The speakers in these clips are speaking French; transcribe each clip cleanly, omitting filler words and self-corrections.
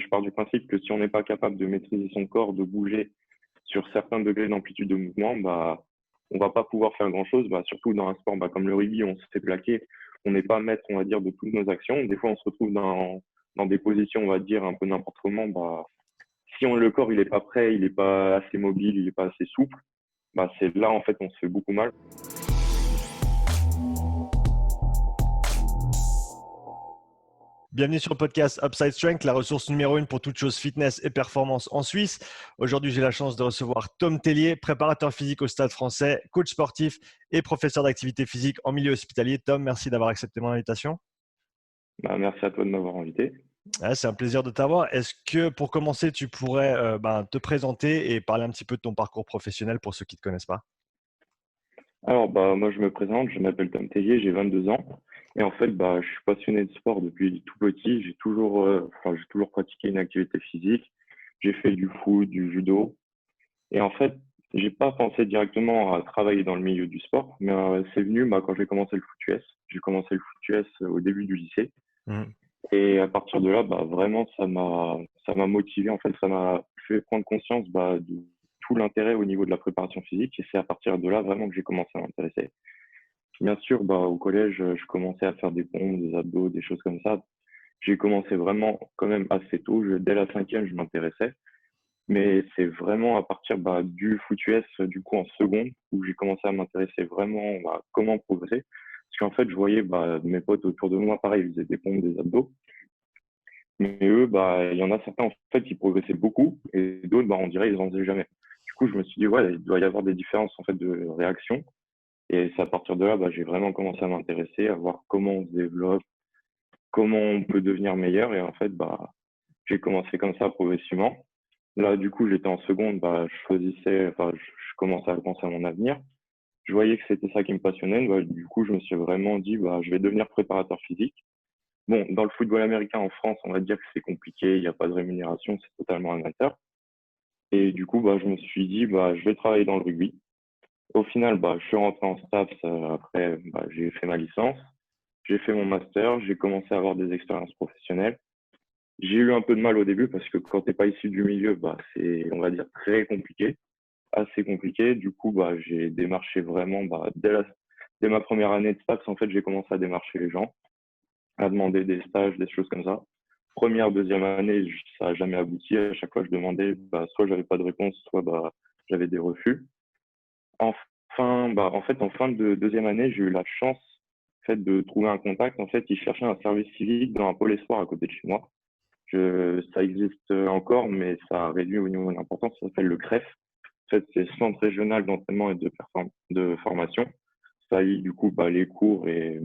pars du principe que si on n'est pas capable de maîtriser son corps, de bouger sur certains degrés d'amplitude de mouvement, bah, on va pas pouvoir faire grand-chose. Bah, surtout dans un sport comme le rugby, on se fait plaquer. On n'est pas maître, on va dire, de toutes nos actions. Des fois, on se retrouve dans des positions, on va dire, un peu n'importe comment. Bah, si le corps il est pas prêt, il est pas assez mobile, il est pas assez souple, bah, c'est là, en fait, on se fait beaucoup mal. Bienvenue sur le podcast Upside Strength, la ressource numéro 1 pour toute chose fitness et performance en Suisse. Aujourd'hui, j'ai la chance de recevoir Tom Tellier, préparateur physique au Stade Français, coach sportif et professeur d'activité physique en milieu hospitalier. Tom, merci d'avoir accepté mon invitation. Bah, merci à toi de m'avoir invité. C'est un plaisir de t'avoir. Est-ce que pour commencer, tu pourrais te présenter et parler un petit peu de ton parcours professionnel pour ceux qui ne te connaissent pas? Alors, bah, moi, je me présente, je m'appelle Tom Tellier, j'ai 22 ans. Et en fait, bah, je suis passionné de sport depuis tout petit. J'ai toujours pratiqué une activité physique. J'ai fait du foot, du judo. Et en fait, j'ai pas pensé directement à travailler dans le milieu du sport, mais c'est venu quand j'ai commencé le foot US. J'ai commencé le foot US au début du lycée. Mhm. Et à partir de là, bah, vraiment, ça m'a motivé. En fait, ça m'a fait prendre conscience de tout l'intérêt au niveau de la préparation physique. Et c'est à partir de là vraiment que j'ai commencé à m'intéresser. Bien sûr, au collège, je commençais à faire des pompes, des abdos, des choses comme ça. J'ai commencé vraiment quand même assez tôt. Dès la cinquième, je m'intéressais. Mais c'est vraiment à partir du foot US, du coup en seconde, où j'ai commencé à m'intéresser vraiment à comment progresser. Parce qu'en fait, je voyais mes potes autour de moi, pareil, ils faisaient des pompes, des abdos. Mais eux, il y en a certains en fait qui progressaient beaucoup et d'autres, on dirait, ils en faisaient jamais. Du coup, je me suis dit, ouais, il doit y avoir des différences en fait de réaction. Et c'est à partir de là, j'ai vraiment commencé à m'intéresser, à voir comment on se développe, comment on peut devenir meilleur. Et en fait, j'ai commencé comme ça progressivement. Là, du coup, j'étais en seconde, je commençais à penser à mon avenir. Je voyais que c'était ça qui me passionnait. Du coup, je me suis vraiment dit, je vais devenir préparateur physique. Bon, dans le football américain en France, on va dire que c'est compliqué, il n'y a pas de rémunération, c'est totalement amateur. Et du coup, je me suis dit, je vais travailler dans le rugby. Au final, je suis rentré en STAPS, après, j'ai fait ma licence, j'ai fait mon master, j'ai commencé à avoir des expériences professionnelles. J'ai eu un peu de mal au début parce que quand t'es pas issu du milieu, c'est, on va dire, très compliqué, assez compliqué. Du coup, j'ai démarché vraiment, dès ma première année de STAPS, en fait, j'ai commencé à démarcher les gens, à demander des stages, des choses comme ça. Première, deuxième année, ça n'a jamais abouti. À chaque fois, je demandais, soit j'avais pas de réponse, soit j'avais des refus. En fin de deuxième année, j'ai eu la chance, en fait, de trouver un contact. En fait, il cherchait un service civique dans un pôle espoir à côté de chez moi. Ça existe encore, mais ça a réduit au niveau de l'importance. Ça s'appelle le CREF. En fait, c'est Centre régional d'entraînement et de formation. Ça y du coup, les cours et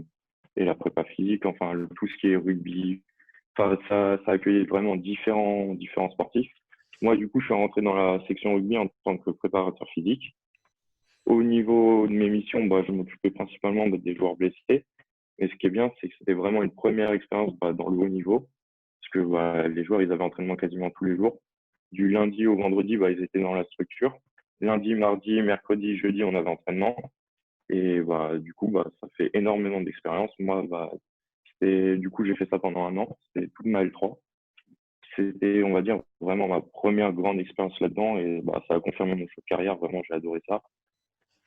la prépa physique, enfin, tout ce qui est rugby. Enfin, ça accueillait vraiment différents sportifs. Moi, du coup, je suis rentré dans la section rugby en tant que préparateur physique. Au niveau de mes missions, je m'occupais principalement des joueurs blessés. Et ce qui est bien, c'est que c'était vraiment une première expérience dans le haut niveau. Parce que les joueurs, ils avaient entraînement quasiment tous les jours. Du lundi au vendredi, ils étaient dans la structure. Lundi, mardi, mercredi, jeudi, on avait entraînement. Et du coup, ça fait énormément d'expérience. Moi, du coup, j'ai fait ça pendant un an. C'était toute ma L3. C'était, on va dire, vraiment ma première grande expérience là-dedans. Et ça a confirmé mon choix de carrière. Vraiment, j'ai adoré ça.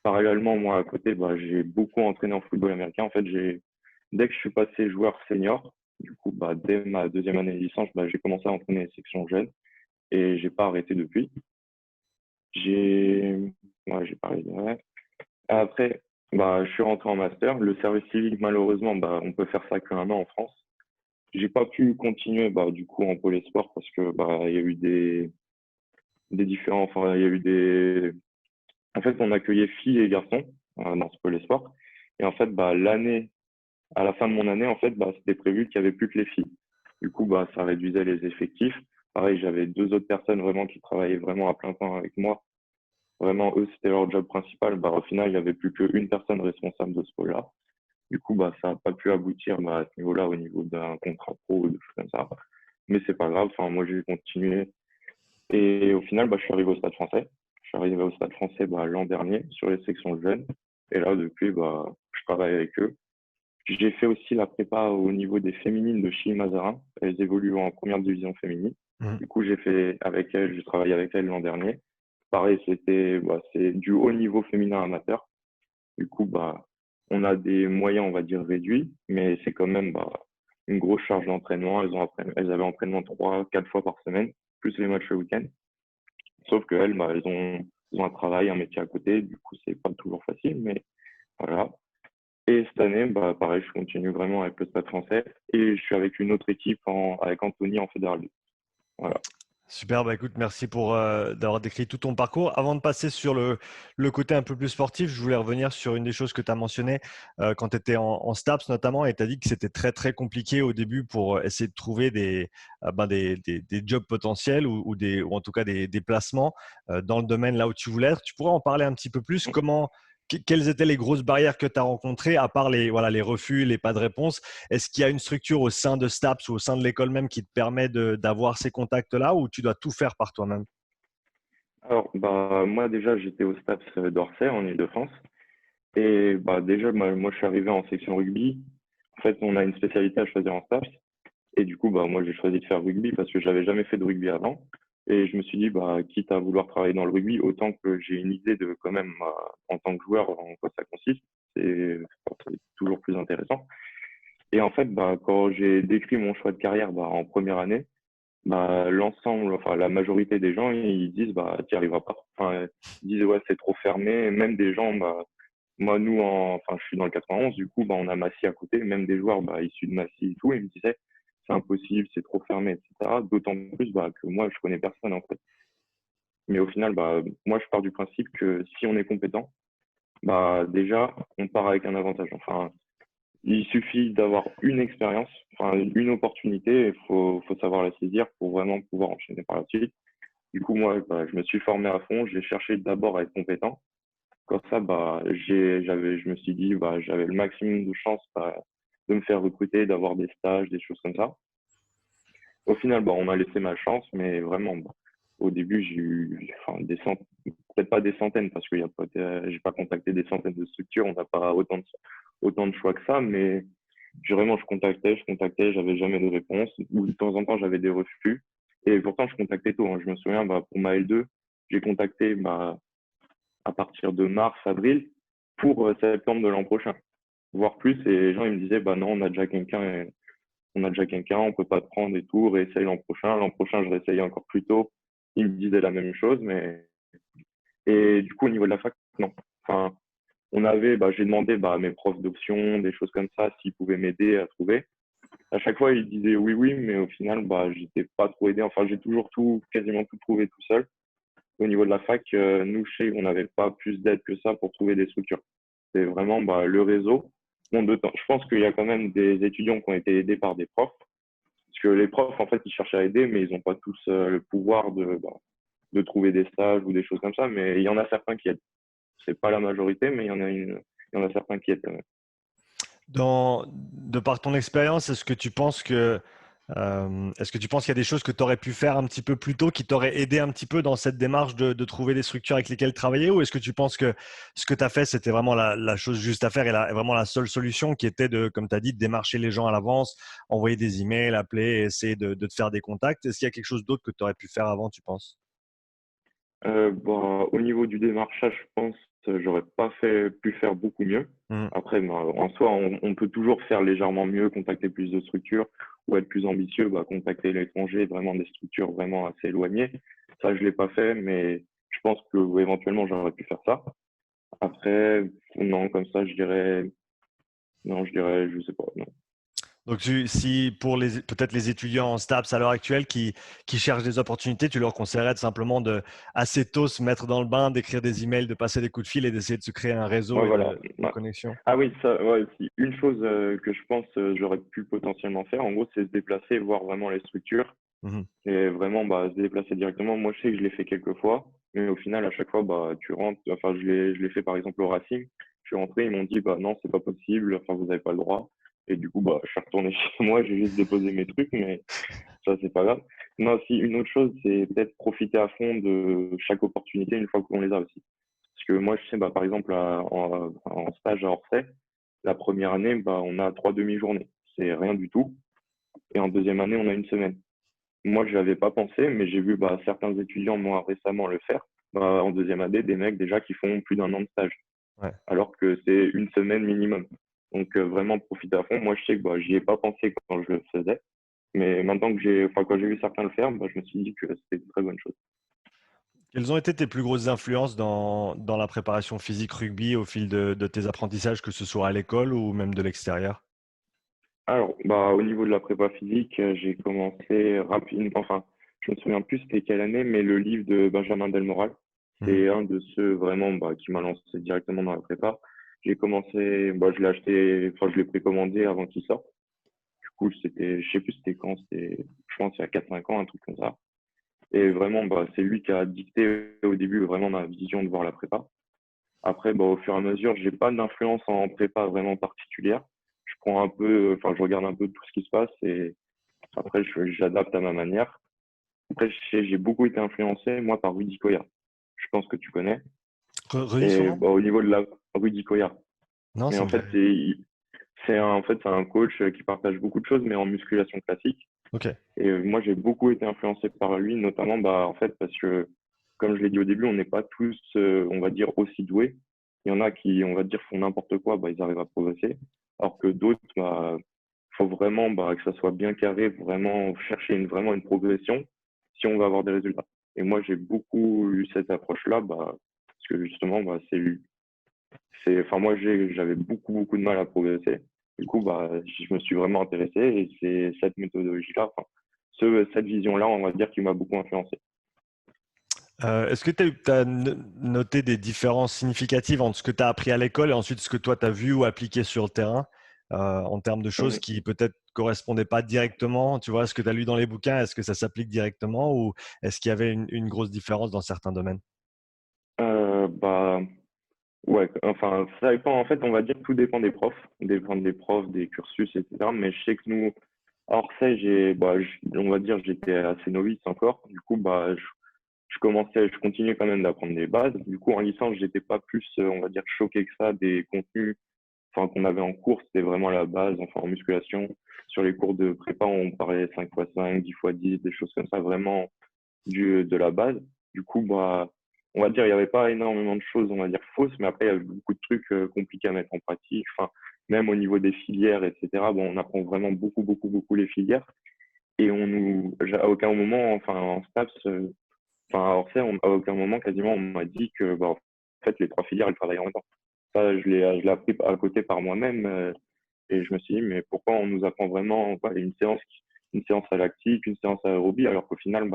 Parallèlement, moi, à côté, j'ai beaucoup entraîné en football américain. En fait, dès que je suis passé joueur senior, du coup, dès ma deuxième année de licence, j'ai commencé à entraîner les sections jeunes et j'ai pas arrêté depuis. J'ai pas arrêté. Ouais. Après, je suis rentré en master. Le service civique, malheureusement, on peut faire ça qu'un an en France. J'ai pas pu continuer, du coup, en pôle sport parce que, il y a eu des différents, enfin, il y a eu en fait, on accueillait filles et garçons dans ce pôle sport. Et en fait, à la fin de mon année, en fait, c'était prévu qu'il y avait plus que les filles. Du coup, ça réduisait les effectifs. Pareil, j'avais deux autres personnes vraiment qui travaillaient vraiment à plein temps avec moi. Vraiment, eux, c'était leur job principal. Au final, il n'y avait plus qu'une personne responsable de ce pôle-là. Du coup, ça n'a pas pu aboutir à ce niveau-là, au niveau d'un contrat pro ou des choses comme ça. Mais c'est pas grave. Enfin, moi, j'ai continué. Et au final, je suis arrivé au Stade Français. Je suis arrivé au Stade Français l'an dernier sur les sections jeunes. Et là, depuis, je travaille avec eux. J'ai fait aussi la prépa au niveau des féminines de Chili Mazarin. Elles évoluent en première division féminine. Mhm. Du coup, j'ai travaillé avec elle l'an dernier. Pareil, c'est du haut niveau féminin amateur. Du coup, on a des moyens, on va dire, réduits, mais c'est quand même une grosse charge d'entraînement. Elles avaient entraînement 3, 4 fois par semaine, plus les matchs le week-end. Sauf qu'elles, elles ont un travail, un métier à côté. Du coup, c'est pas toujours facile, mais voilà. Et cette année, pareil, je continue vraiment avec le Stade français et je suis avec une autre équipe avec Anthony en Fédéral 2. Voilà. Super, bah écoute, merci pour d'avoir décrit tout ton parcours. Avant de passer sur le côté un peu plus sportif, je voulais revenir sur une des choses que tu as mentionné quand tu étais en STAPS notamment, et tu as dit que c'était très très compliqué au début pour essayer de trouver des jobs potentiels ou en tout cas des placements dans le domaine là où tu voulais être. Tu pourrais en parler un petit peu plus? Quelles étaient les grosses barrières que tu as rencontrées, à part les refus, les pas de réponse? Est-ce qu'il y a une structure au sein de STAPS ou au sein de l'école même qui te permet d'avoir ces contacts-là, ou tu dois tout faire par toi-même? Alors, moi déjà, j'étais au STAPS d'Orsay en Île-de-France. Et déjà, moi, je suis arrivé en section rugby. En fait, on a une spécialité à choisir en STAPS. Et du coup, moi, j'ai choisi de faire rugby parce que j'avais jamais fait de rugby avant. Et je me suis dit, quitte à vouloir travailler dans le rugby, autant que j'ai une idée de quand même, en tant que joueur, en quoi ça consiste. C'est toujours plus intéressant. Et en fait, quand j'ai décrit mon choix de carrière en première année, l'ensemble, enfin la majorité des gens, ils disent tu n'y arriveras pas. Enfin, ils disent ouais, c'est trop fermé. Et même des gens, moi, enfin, je suis dans le 91, du coup, on a Massy à côté, même des joueurs issus de Massy et tout, ils me disaient c'est impossible, c'est trop fermé, etc. D'autant plus que moi, je connais personne en fait. Mais au final, moi, je pars du principe que si on est compétent, déjà, on part avec un avantage. Enfin, il suffit d'avoir une expérience, enfin une opportunité, faut savoir la saisir pour vraiment pouvoir enchaîner par la suite. Du coup, moi, je me suis formé à fond, j'ai cherché d'abord à être compétent. Comme ça, je me suis dit, j'avais le maximum de chances de me faire recruter, d'avoir des stages, des choses comme ça. Au final, on m'a laissé ma chance, mais vraiment, au début, j'ai eu enfin, peut-être pas des centaines, parce que j'ai pas contacté des centaines de structures, on n'a pas autant de choix que ça, mais vraiment, je contactais, j'avais jamais de réponse, ou de temps en temps, j'avais des refus, et pourtant, je contactais tôt, hein. Je me souviens, pour ma L2, j'ai contacté à partir de mars, avril, pour septembre de l'an prochain, voire plus, et les gens, ils me disaient, non, on a déjà quelqu'un, on peut pas te prendre et tout, réessaye l'an prochain. L'an prochain, je réessayais encore plus tôt. Ils me disaient la même chose, et du coup, au niveau de la fac, non. Enfin, j'ai demandé à mes profs d'options, des choses comme ça, s'ils pouvaient m'aider à trouver. À chaque fois, ils disaient oui, oui, mais au final, j'étais pas trop aidé. Enfin, j'ai toujours quasiment tout trouvé tout seul. Au niveau de la fac, nous, on n'avait pas plus d'aide que ça pour trouver des structures. C'est vraiment le réseau. Je pense qu'il y a quand même des étudiants qui ont été aidés par des profs, parce que les profs, en fait, ils cherchent à aider, mais ils n'ont pas tous le pouvoir de trouver des stages ou des choses comme ça. Mais il y en a certains qui aident. C'est pas la majorité, mais il y en a certains qui aident quand même. De par ton expérience, est-ce que tu penses qu'il y a des choses que tu aurais pu faire un petit peu plus tôt qui t'auraient aidé un petit peu dans cette démarche de trouver des structures avec lesquelles travailler, ou est-ce que tu penses que ce que tu as fait, c'était vraiment la chose juste à faire et vraiment la seule solution qui était comme tu as dit, de démarcher les gens à l'avance, envoyer des emails, appeler, essayer de te faire des contacts? Est-ce qu'il y a quelque chose d'autre que tu aurais pu faire avant, tu penses? Au niveau du démarchage, je pense que j'aurais pas pu faire beaucoup mieux. Mhm. Après, en soi, on peut toujours faire légèrement mieux, contacter plus de structures ou être plus ambitieux, contacter l'étranger, vraiment des structures vraiment assez éloignées. Ça, je l'ai pas fait, mais je pense que éventuellement j'aurais pu faire ça. Après, non, comme ça, non, je sais pas, non. Donc, si pour peut-être les étudiants en STAPS à l'heure actuelle qui cherchent des opportunités, tu leur conseillerais de simplement assez tôt se mettre dans le bain, d'écrire des emails, de passer des coups de fil et d'essayer de se créer un réseau Ouais, et voilà. de connexions. Ah oui, ça, ouais, aussi. Une chose que je pense j'aurais pu potentiellement faire, en gros, c'est se déplacer, voir vraiment les structures Mhm. et vraiment se déplacer directement. Moi, je sais que je l'ai fait quelques fois, mais au final, à chaque fois, tu rentres. Enfin, je l'ai fait par exemple au Racing. Je suis rentré, ils m'ont dit, non, c'est pas possible, enfin, vous n'avez pas le droit. Et du coup, je suis retourné chez moi, j'ai juste déposé mes trucs, mais ça, c'est pas grave. Non, aussi, une autre chose, c'est peut-être profiter à fond de chaque opportunité une fois qu'on les a aussi. Parce que moi, je sais, par exemple, en stage à Orsay, la première année, on a 3 demi-journées. C'est rien du tout. Et en deuxième année, on a une semaine. moi, je l'avais pas pensé, mais j'ai vu certains étudiants, moi, récemment le faire. En deuxième année, des mecs déjà qui font plus d'un an de stage, Ouais. alors que c'est une semaine minimum. Donc, vraiment profiter à fond. Moi, je sais que j'y ai pas pensé quand je le faisais. Mais maintenant que quand j'ai vu certains le faire, je me suis dit que c'était une très bonne chose. Quelles ont été tes plus grosses influences dans la préparation physique rugby au fil de tes apprentissages, que ce soit à l'école ou même de l'extérieur? Alors, au niveau de la prépa physique, j'ai commencé rapidement, enfin, je me souviens plus c'était quelle année, mais le livre de Benjamin Delmoral, Mhm. c'est un de ceux vraiment qui m'a lancé directement dans la prépa. J'ai commencé, je l'ai acheté, enfin, je l'ai précommandé avant qu'il sorte. Du coup, je sais plus c'était quand, je pense il y a 4 5 ans, un truc comme ça. Et vraiment, c'est lui qui a dicté au début vraiment ma vision de voir la prépa. Après, au fur et à mesure, j'ai pas d'influence en prépa vraiment particulière. Je prends un peu, enfin, je regarde un peu tout ce qui se passe et après, j'adapte à ma manière. Après, j'ai beaucoup été influencé, moi, par Rudy Koya. Je pense que tu connais. Redis son Et nom? au niveau de la Rudy Koya. Non, Et ça en me dit fait, rien. c'est un coach qui partage beaucoup de choses, mais en musculation classique. Ok. Et moi, j'ai beaucoup été influencé par lui, notamment, en fait, parce que, comme je l'ai dit au début, on n'est pas tous, on va dire, aussi doués. Il y en a qui, on va dire, font n'importe quoi, ils arrivent à progresser. Alors que d'autres, faut vraiment que ça soit bien carré, vraiment chercher vraiment une progression si on veut avoir des résultats. Et moi, j'ai beaucoup eu cette approche-là, parce que justement, enfin, moi, j'avais beaucoup, beaucoup de mal à progresser. Du coup, je me suis vraiment intéressé et c'est cette méthodologie-là, enfin, cette vision-là, on va dire, qui m'a beaucoup influencé. Est-ce que tu as noté des différences significatives entre ce que tu as appris à l'école et ensuite ce que toi tu as vu ou appliqué sur le terrain, en termes de choses Hum, qui peut-être correspondaient pas directement? Tu vois, ce que tu as lu dans les bouquins, est-ce que ça s'applique directement ou est-ce qu'il y avait une grosse différence dans certains domaines? Euh, bah, ouais, enfin, ça dépend, en fait, on va dire, tout dépend des profs, des cursus, etc. Mais je sais que nous, à Orsay, on va dire, j'étais assez novice encore. Du coup, je continuais quand même d'apprendre des bases. Du coup, en licence, j'étais pas plus, on va dire, choqué que ça des contenus, enfin, qu'on avait en cours. C'était vraiment la base, enfin, en musculation. Sur les cours de prépa, on parlait 5x5, 10x10, des choses comme ça, vraiment de la base. Du coup, on va dire, il n'y avait pas énormément de choses, on va dire, fausses, mais après, il y avait beaucoup de trucs compliqués à mettre en pratique. Enfin, même au niveau des filières, etc. On apprend vraiment beaucoup, beaucoup, beaucoup les filières. Et à aucun moment, enfin, en STAPS, enfin, à Orsay, à aucun moment, quasiment, on m'a dit que, en fait, les trois filières, elles travaillaient en même temps. Ça, je l'ai appris à côté par moi-même. Et je me suis dit, mais pourquoi on nous apprend vraiment une séance à lactique, une séance à aérobie, alors qu'au final,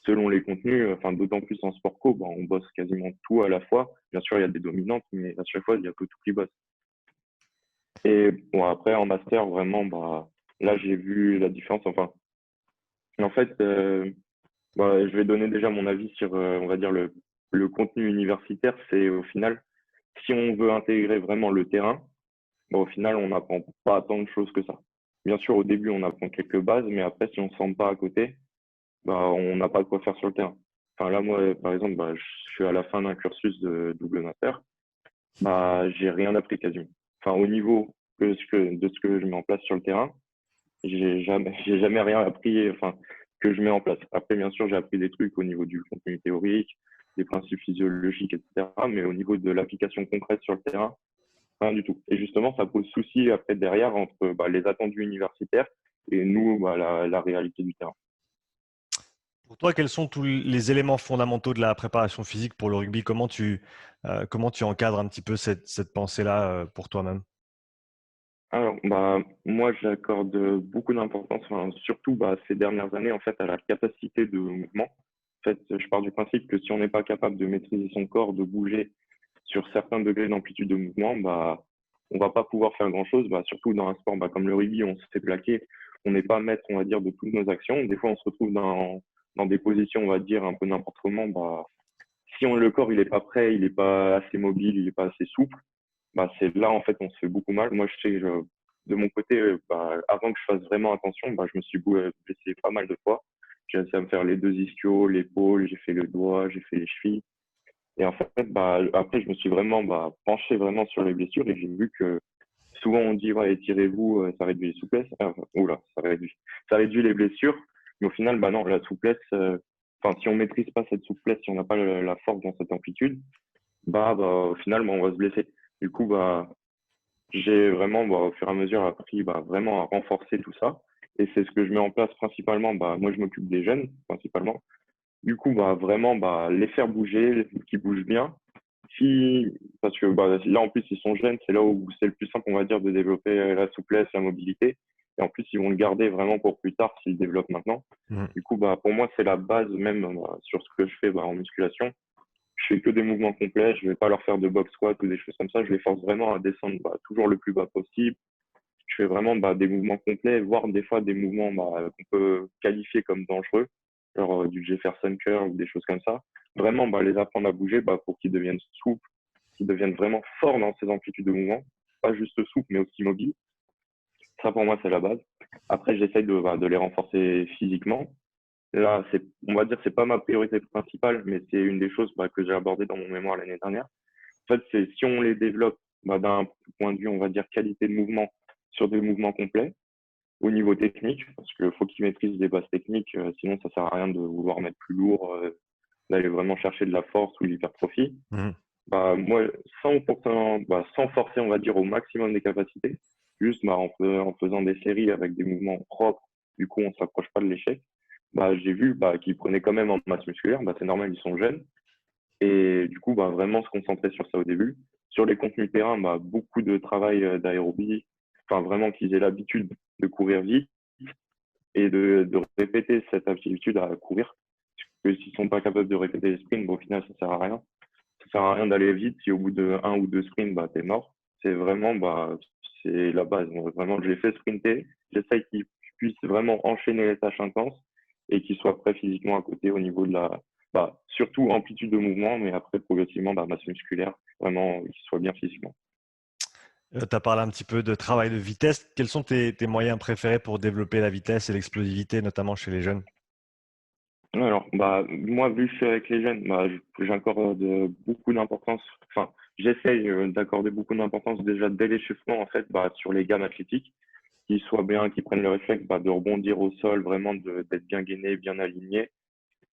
selon les contenus, enfin, d'autant plus en sport co, on bosse quasiment tout à la fois. Bien sûr, il y a des dominantes, mais à chaque fois, il y a que tout qui bosse. Et bon, après, en master, vraiment, là, j'ai vu la différence. Enfin, en fait, je vais donner déjà mon avis sur, on va dire, le contenu universitaire. C'est au final, si on veut intégrer vraiment le terrain, au final, on n'apprend pas tant de choses que ça. Bien sûr, au début, on apprend quelques bases, mais après, si on ne se sent pas à côté, on n'a pas de quoi faire sur le terrain. Enfin, là, moi, par exemple, je suis à la fin d'un cursus de double master. J'ai rien appris quasiment. Enfin, au niveau de ce que je mets en place sur le terrain, j'ai jamais rien appris, enfin, que je mets en place. Après, bien sûr, j'ai appris des trucs au niveau du contenu théorique, des principes physiologiques, etc. Mais au niveau de l'application concrète sur le terrain, rien du tout. Et justement, ça pose souci après derrière entre les attendus universitaires et nous, la réalité du terrain. Pour toi, quels sont tous les éléments fondamentaux de la préparation physique pour le rugby? Comment tu encadres un petit peu cette pensée-là pour toi-même? Alors, moi, j'accorde beaucoup d'importance, enfin, surtout ces dernières années, en fait, à la capacité de mouvement. En fait, je pars du principe que si on n'est pas capable de maîtriser son corps, de bouger sur certains degrés d'amplitude de mouvement, on va pas pouvoir faire grand-chose. Surtout dans un sport comme le rugby, on se fait plaquer, on n'est pas maître, on va dire, de toutes nos actions. Des fois, on se retrouve dans des positions, on va dire, un peu n'importe comment. Si le corps il est pas prêt, il est pas assez mobile, il est pas assez souple, c'est là en fait on se fait beaucoup mal. Moi, je sais, de mon côté, avant que je fasse vraiment attention, je me suis blessé pas mal de fois. J'ai réussi à me faire les deux ischios, l'épaule, j'ai fait le doigt, j'ai fait les chevilles. Et en fait, après, je me suis vraiment penché vraiment sur les blessures et j'ai vu que souvent on dit ouais, étirez-vous, ça réduit les souplesses. Oula, ça réduit les blessures. Mais au final, bah non, la souplesse, enfin, si on maîtrise pas cette souplesse, si on n'a pas la force dans cette amplitude, au final, bah, on va se blesser. Du coup, bah, j'ai vraiment, bah, au fur et à mesure, appris bah, vraiment à renforcer tout ça. Et c'est ce que je mets en place principalement. Bah, moi, je m'occupe des jeunes, principalement. Du coup, bah, vraiment, bah, les faire bouger, qu'ils bougent bien. Si, parce que bah, là, en plus, ils sont jeunes, c'est là où c'est le plus simple, on va dire, de développer la souplesse, la mobilité. Et en plus, ils vont le garder vraiment pour plus tard s'ils développent maintenant. Mhm. Du coup, bah, pour moi, c'est la base même sur ce que je fais bah, en musculation. Je fais que des mouvements complets, je vais pas leur faire de box squat ou des choses comme ça. Je les force vraiment à descendre bah, toujours le plus bas possible. Je fais vraiment bah, des mouvements complets, voire des fois des mouvements bah, qu'on peut qualifier comme dangereux, genre du Jefferson Curl ou des choses comme ça. Vraiment, bah, les apprendre à bouger bah, pour qu'ils deviennent souples, qu'ils deviennent vraiment forts dans ces amplitudes de mouvement. Pas juste souples, mais aussi mobiles. Ça, pour moi, c'est la base. Après, j'essaye de les renforcer physiquement. Là, on va dire, c'est pas ma priorité principale, mais c'est une des choses bah, que j'ai abordées dans mon mémoire l'année dernière. En fait, c'est si on les développe bah, d'un point de vue, on va dire, qualité de mouvement sur des mouvements complets, au niveau technique, parce qu'il faut qu'ils maîtrisent des bases techniques, sinon ça sert à rien de vouloir mettre plus lourd, d'aller vraiment chercher de la force ou de l'hypertrophie. Mhm. Bah, moi, sans forcer, on va dire, au maximum des capacités, juste bah, en faisant des séries avec des mouvements propres, du coup, on ne s'approche pas de l'échec. Bah, j'ai vu bah, qu'ils prenaient quand même en masse musculaire, bah, c'est normal, ils sont jeunes. Et du coup, bah, vraiment se concentrer sur ça au début. Sur les contenus terrain, bah, beaucoup de travail d'aérobie, enfin vraiment qu'ils aient l'habitude de courir vite et de répéter cette aptitude à courir. Parce que s'ils sont pas capables de répéter les sprints, bon, au final, ça sert à rien. Ça sert à rien d'aller vite si au bout de un ou deux sprints, bah, t'es mort. C'est vraiment, bah, c'est la base. Donc, vraiment, je les fais sprinter. J'essaye qu'ils puissent vraiment enchaîner les tâches intenses et qu'ils soient prêts physiquement à côté au niveau de bah, surtout amplitude de mouvement, mais après, progressivement, bah, masse musculaire, vraiment, qu'ils soient bien physiquement. Tu as parlé un petit peu de travail de vitesse. Quels sont tes moyens préférés pour développer la vitesse et l'explosivité, notamment chez les jeunes? Alors, bah, moi, vu que je suis avec les jeunes, bah, j'accorde beaucoup d'importance, enfin, j'essaye d'accorder beaucoup d'importance déjà dès l'échauffement, en fait, bah, sur les gammes athlétiques, qu'ils soient bien, qu'ils prennent le réflexe bah, de rebondir au sol, vraiment d'être bien gainés, bien alignés,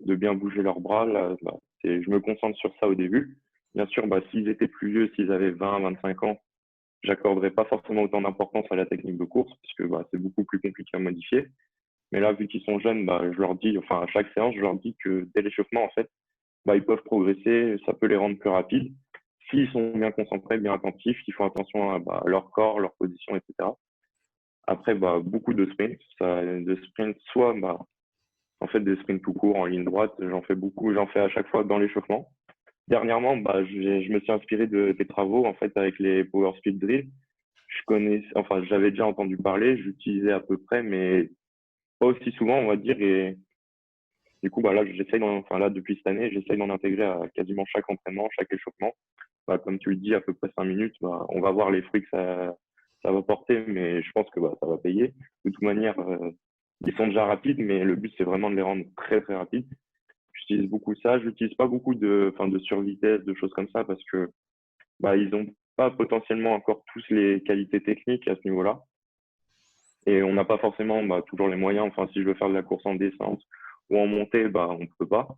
de bien bouger leurs bras. Là, bah, je me concentre sur ça au début. Bien sûr, bah, s'ils étaient plus vieux, s'ils avaient 20, 25 ans, j'accorderais pas forcément autant d'importance à la technique de course, parce que bah, c'est beaucoup plus compliqué à modifier. Mais là, vu qu'ils sont jeunes, bah, je leur dis, enfin, à chaque séance, je leur dis que dès l'échauffement, en fait, bah, ils peuvent progresser, ça peut les rendre plus rapides. S'ils sont bien concentrés, bien attentifs, qu'ils font attention à bah, leur corps, leur position, etc. Après, bah, beaucoup de sprints. De sprints, soit bah, en fait des sprints tout court en ligne droite, j'en fais beaucoup, j'en fais à chaque fois dans l'échauffement. Dernièrement, bah, je me suis inspiré des travaux en fait avec les Power Speed Drill. Je connais, enfin, j'avais déjà entendu parler, j'utilisais à peu près, mais pas aussi souvent, on va dire. Et du coup, bah, là, enfin, là, depuis cette année, j'essaye d'en intégrer à quasiment chaque entraînement, chaque échauffement. Bah, comme tu le dis, à peu près 5 minutes, bah, on va voir les fruits que ça va porter, mais je pense que bah, ça va payer. De toute manière, ils sont déjà rapides, mais le but, c'est vraiment de les rendre très, très rapides. J'utilise beaucoup ça. J'utilise pas beaucoup enfin, de survitesse, de choses comme ça, parce que bah, ils ont pas potentiellement encore tous les qualités techniques à ce niveau-là. Et on n'a pas forcément bah, toujours les moyens. Enfin, si je veux faire de la course en descente ou en montée, bah, on peut pas.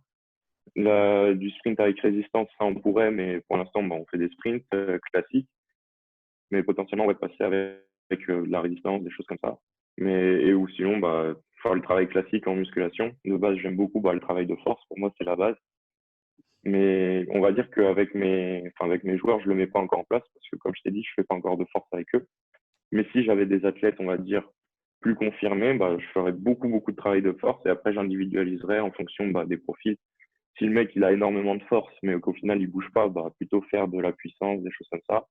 Du sprint avec résistance, ça on pourrait, mais pour l'instant, bah, on fait des sprints classiques. Mais potentiellement, on va passer avec de la résistance, des choses comme ça. Ou sinon, bah, faire le travail classique en musculation. De base, j'aime beaucoup bah, le travail de force. Pour moi, c'est la base. Mais on va dire qu'avec avec mes joueurs, je le mets pas encore en place parce que, comme je t'ai dit, je fais pas encore de force avec eux. Mais si j'avais des athlètes, on va dire, plus confirmés, bah, je ferais beaucoup, beaucoup de travail de force et après, j'individualiserais en fonction bah, des profils. Si le mec, il a énormément de force, mais qu'au final, il bouge pas, bah, plutôt faire de la puissance, des choses comme ça.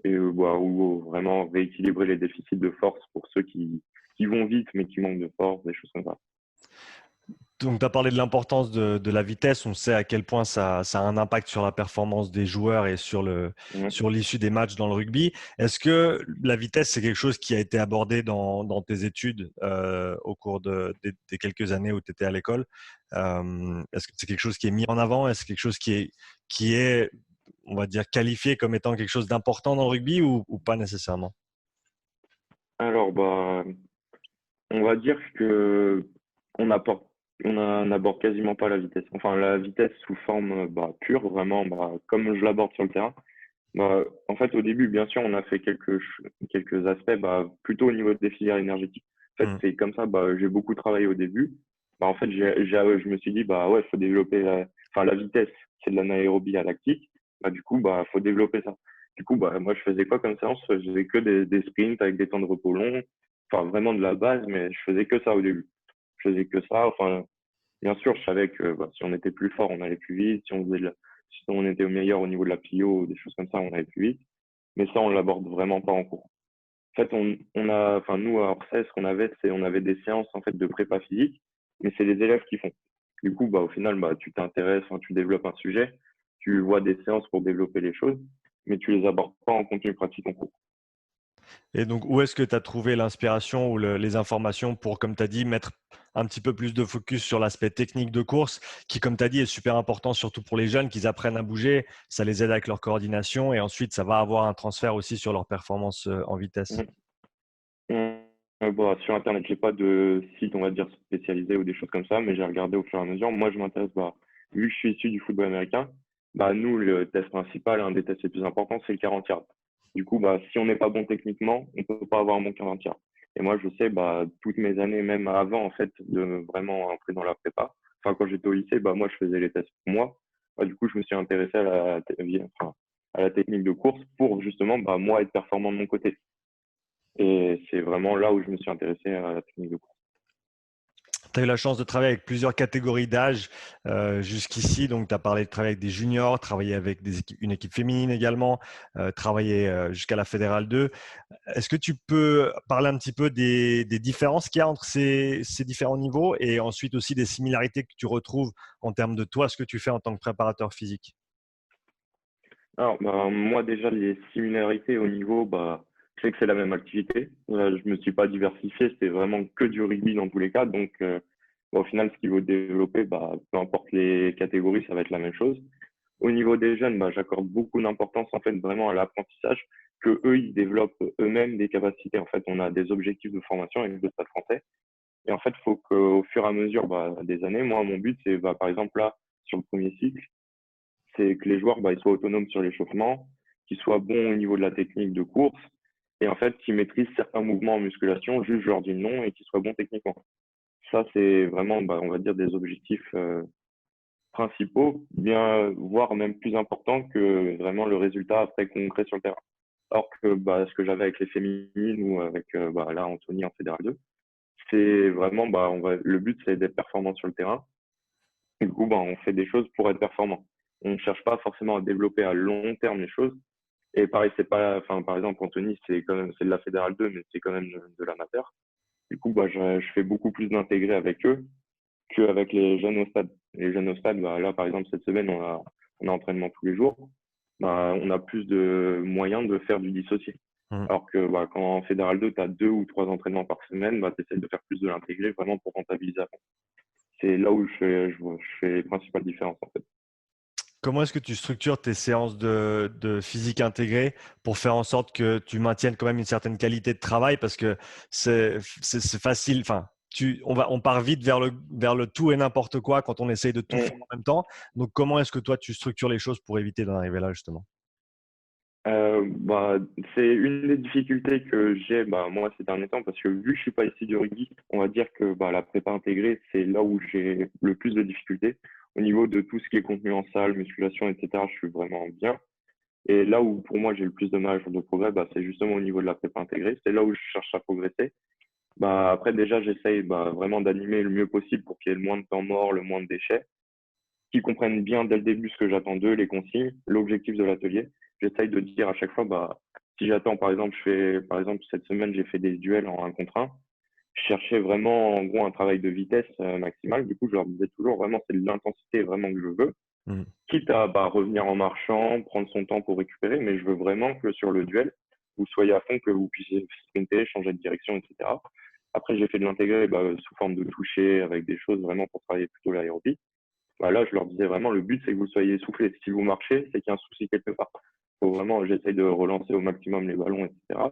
Ou vraiment rééquilibrer les déficits de force pour ceux qui vont vite, mais qui manquent de force, des choses comme ça. Donc, tu as parlé de l'importance de la vitesse. On sait à quel point ça a un impact sur la performance des joueurs et Mhm. sur l'issue des matchs dans le rugby. Est-ce que la vitesse, c'est quelque chose qui a été abordé dans tes études au cours des quelques années où tu étais à l'école? Est-ce que c'est quelque chose qui est mis en avant? Est-ce quelque chose qui est, on va dire, qualifié comme étant quelque chose d'important dans le rugby ou pas nécessairement? Alors, bah, on va dire que on apporte, on n'aborde quasiment pas la vitesse. Enfin, la vitesse sous forme pure, vraiment, comme je l'aborde sur le terrain. En fait, au début, bien sûr, on a fait quelques aspects plutôt au niveau des filières énergétiques. En fait, Hmm. c'est comme ça, j'ai beaucoup travaillé au début. En fait, je me suis dit, ouais, il faut développer enfin, la vitesse, c'est de l'anaérobie à lactique. Du coup, faut développer ça. Du coup, moi, je faisais quoi comme séance? Je faisais que des sprints avec des temps de repos longs. Enfin, vraiment de la base, mais je faisais que ça au début. Je faisais que ça. Enfin, bien sûr, je savais que si on était plus fort, on allait plus vite. Si on était au meilleur au niveau de la plio ou des choses comme ça, on allait plus vite. Mais ça, on l'aborde vraiment pas en cours. En fait, enfin, nous, à Orsay, ce qu'on avait, c'est on avait des séances en fait de prépa physique, mais c'est les élèves qui font. Du coup, au final, tu t'intéresses, hein, tu développes un sujet, tu vois des séances pour développer les choses, mais tu les abordes pas en contenu pratique en cours. Et donc, où est-ce que tu as trouvé l'inspiration ou les informations pour, comme tu as dit, mettre un petit peu plus de focus sur l'aspect technique de course, qui, comme tu as dit, est super important, surtout pour les jeunes, qu'ils apprennent à bouger, ça les aide avec leur coordination et ensuite, ça va avoir un transfert aussi sur leur performance en vitesse. Mm. Sur Internet, j'ai pas de site, on va dire, spécialisé ou des choses comme ça, mais j'ai regardé au fur et à mesure. Moi, je m'intéresse, vu que je suis issu du football américain, nous, le test principal, un des tests les plus importants, c'est le 40 yards. Du coup, si on n'est pas bon techniquement, on peut pas avoir un bon 40 yards. Et moi, je sais, toutes mes années, même avant, en fait, de vraiment entrer dans la prépa, enfin, quand j'étais au lycée, moi, je faisais les tests pour moi. Du coup, je me suis intéressé à la technique de course pour justement, moi, être performant de mon côté. Et c'est vraiment là où je me suis intéressé à la technique de course. Tu as eu la chance de travailler avec plusieurs catégories d'âge jusqu'ici. Donc, tu as parlé de travailler avec des juniors, travailler avec une équipe féminine également, travailler jusqu'à la Fédérale 2. Est-ce que tu peux parler un petit peu des différences qu'il y a entre ces différents niveaux et ensuite aussi des similarités que tu retrouves en termes de toi, ce que tu fais en tant que préparateur physique? Alors, moi, déjà, les similarités au niveau, je sais que c'est la même activité. Je me suis pas diversifié, c'était vraiment que du rugby dans tous les cas. Donc, au final, ce qu'il faut développer, peu importe les catégories, ça va être la même chose. Au niveau des jeunes, j'accorde beaucoup d'importance, en fait, vraiment à l'apprentissage, que eux, ils développent eux-mêmes des capacités. En fait, on a des objectifs de formation avec le Stade français. Et en fait, il faut qu'au fur et à mesure des années, moi, mon but, c'est, par exemple, là, sur le premier cycle, c'est que les joueurs ils soient autonomes sur l'échauffement, qu'ils soient bons au niveau de la technique de course, et en fait qu'ils maîtrisent certains mouvements en musculation, juste je leur dis non, et qu'ils soient bons techniquement. Ça, c'est vraiment, on va dire, des objectifs principaux, bien, voire même plus importants que vraiment le résultat après concret sur le terrain. Alors que ce que j'avais avec les féminines ou avec là Anthony en Fédéral 2, c'est vraiment le but c'est d'être performant sur le terrain. Et du coup, on fait des choses pour être performant. On ne cherche pas forcément à développer à long terme les choses. Et pareil, c'est pas, enfin, par exemple, Anthony, c'est quand même, c'est de la Fédérale 2, mais c'est quand même de l'amateur. Du coup, je fais beaucoup plus d'intégrer avec eux qu'avec les jeunes au stade. Les jeunes au stade, là, par exemple, cette semaine, on a entraînement tous les jours. On a plus de moyens de faire du dissocié. Mhm. Alors que quand en Fédéral 2, tu as 2 ou 3 entraînements par semaine, tu essaies de faire plus de l'intégrer vraiment pour rentabiliser. C'est là où je fais les principales différences, en fait. Comment est-ce que tu structures tes séances de physique intégrée pour faire en sorte que tu maintiennes quand même une certaine qualité de travail? Parce que c'est facile, enfin, on part vite vers le tout et n'importe quoi quand on essaye de tout faire Mm. en même temps. Donc, comment est-ce que toi, tu structures les choses pour éviter d'en arriver là, justement? C'est une des difficultés que j'ai moi ces derniers temps parce que vu que je suis pas ici du rugby, on va dire que la prépa intégrée, c'est là où j'ai le plus de difficultés. Au niveau de tout ce qui est contenu en salle, musculation, etc., je suis vraiment bien. Et là où pour moi j'ai le plus de marge de progrès, c'est justement au niveau de la prépa intégrée. C'est là où je cherche à progresser. Après déjà j'essaye vraiment d'animer le mieux possible pour qu'il y ait le moins de temps mort, le moins de déchets, qu'ils comprennent bien dès le début ce que j'attends d'eux, les consignes, l'objectif de l'atelier. J'essaye de dire à chaque fois, si j'attends, par exemple, par exemple, cette semaine, j'ai fait des duels en 1 contre 1. Je cherchais vraiment, en gros, un travail de vitesse maximale. Du coup, je leur disais toujours, vraiment, c'est de l'intensité vraiment que je veux. Mhm. Quitte à revenir en marchant, prendre son temps pour récupérer, mais je veux vraiment que sur le duel, vous soyez à fond, que vous puissiez sprinter, changer de direction, etc. Après, j'ai fait de l'intégrer sous forme de toucher avec des choses vraiment pour travailler plutôt l'aérobie. Là, je leur disais vraiment, le but, c'est que vous soyez essoufflé. Si vous marchez, c'est qu'il y a un souci quelque part. Faut vraiment, j'essaye de relancer au maximum les ballons, etc.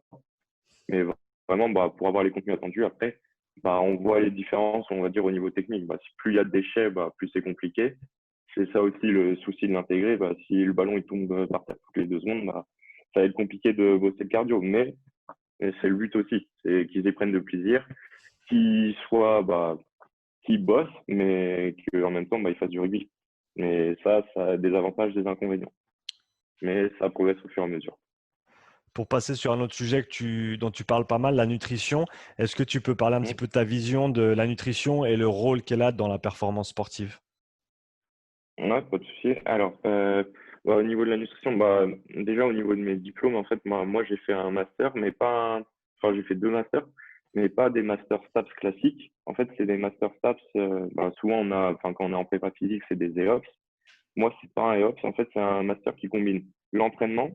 Mais vraiment, pour avoir les contenus attendus, après, bah, on voit les différences, on va dire, au niveau technique. Bah, si plus il y a de déchets, bah, plus c'est compliqué. C'est ça aussi le souci de l'intégrer. Bah, si le ballon il tombe par terre toutes les 2 secondes, bah, ça va être compliqué de bosser le cardio. Mais c'est le but aussi, c'est qu'ils y prennent de plaisir, qu'ils soient, bah, qu'ils bossent, mais qu'en même temps, bah, ils fassent du rugby. Mais ça a des avantages, des inconvénients. Mais ça progresse au fur et à mesure. Pour passer sur un autre sujet dont tu parles pas mal, la nutrition, est-ce que tu peux parler un petit Mmh. peu de ta vision de la nutrition et le rôle qu'elle a dans la performance sportive? Ouais, pas de souci. Alors, bah, au niveau de la nutrition, bah, déjà au niveau de mes diplômes, en fait, moi j'ai fait un master, mais pas enfin, j'ai fait 2 masters, mais pas des masters STAPS classiques. En fait, c'est des masters STAPS, bah, souvent quand on est en prépa physique, c'est des EOPS. Moi, c'est pas un EOPS, en fait, c'est un master qui combine l'entraînement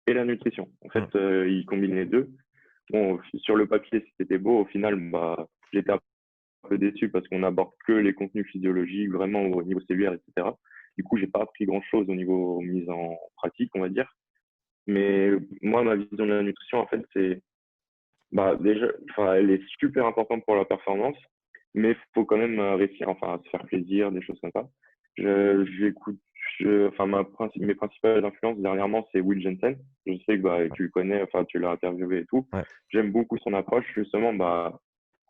et la nutrition. En fait, Mmh. il combine les 2. Bon, sur le papier, c'était beau. Au final, bah, j'étais un peu déçu parce qu'on n'aborde que les contenus physiologiques, vraiment au niveau cellulaire, etc. Du coup, j'ai pas appris grand-chose au niveau mise en pratique, on va dire. Mais moi, ma vision de la nutrition, en fait, c'est bah, déjà, enfin, elle est super importante pour la performance, mais faut quand même réussir, enfin, à se faire plaisir, des choses comme ça. J'écoute, enfin, mes principales influences dernièrement, c'est Will Jensen. Je sais que bah, tu le connais, enfin, tu l'as interviewé et tout. Ouais. J'aime beaucoup son approche, justement, bah,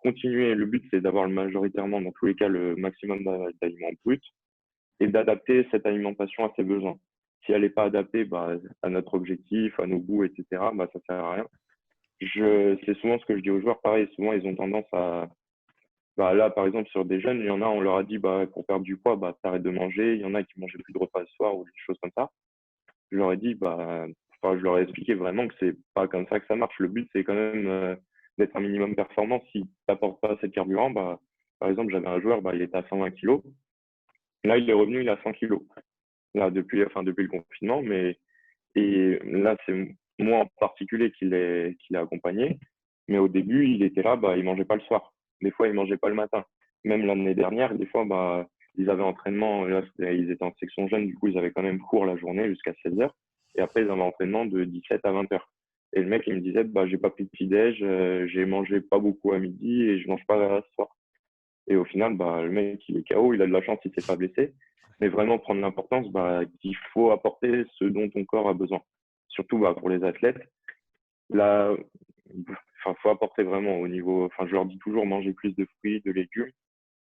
continuer. Le but, c'est d'avoir majoritairement, dans tous les cas, le maximum d'aliments bruts et d'adapter cette alimentation à ses besoins. Si elle n'est pas adaptée bah, à notre objectif, à nos goûts, etc., bah, ça sert à rien. C'est souvent ce que je dis aux joueurs, pareil, souvent ils ont tendance à, bah là par exemple sur des jeunes, il y en a, on leur a dit bah pour perdre du poids, bah t'arrêtes de manger, il y en a qui mangeaient plus de repas le soir ou des choses comme ça. Je leur ai dit bah, enfin je leur ai expliqué vraiment que c'est pas comme ça que ça marche. Le but c'est quand même d'être un minimum performant. Si t'apportes pas assez de carburant, bah par exemple j'avais un joueur, bah il était à 120 kilos, là il est revenu, il a 100 kilos. Là depuis le confinement, mais et là, c'est moi en particulier qui l'ai accompagné. Mais au début, il était là, bah, il mangeait pas le soir. Des fois, il mangeait pas le matin. Même l'année dernière, des fois, bah, ils avaient entraînement. Là, ils étaient en section jeune, du coup, ils avaient quand même cours la journée jusqu'à 16 heures. Et après, ils avaient entraînement de 17 à 20 heures. Et le mec, il me disait, bah, j'ai pas pris de petit-déj, j'ai mangé pas beaucoup à midi et je mange pas ce soir. Et au final, bah, le mec, il est KO, il a de la chance, il s'est pas blessé. Mais vraiment prendre l'importance bah, qu'il faut apporter ce dont ton corps a besoin. Surtout bah, pour les athlètes. Là, enfin, faut apporter vraiment au niveau. Enfin, je leur dis toujours manger plus de fruits, de légumes.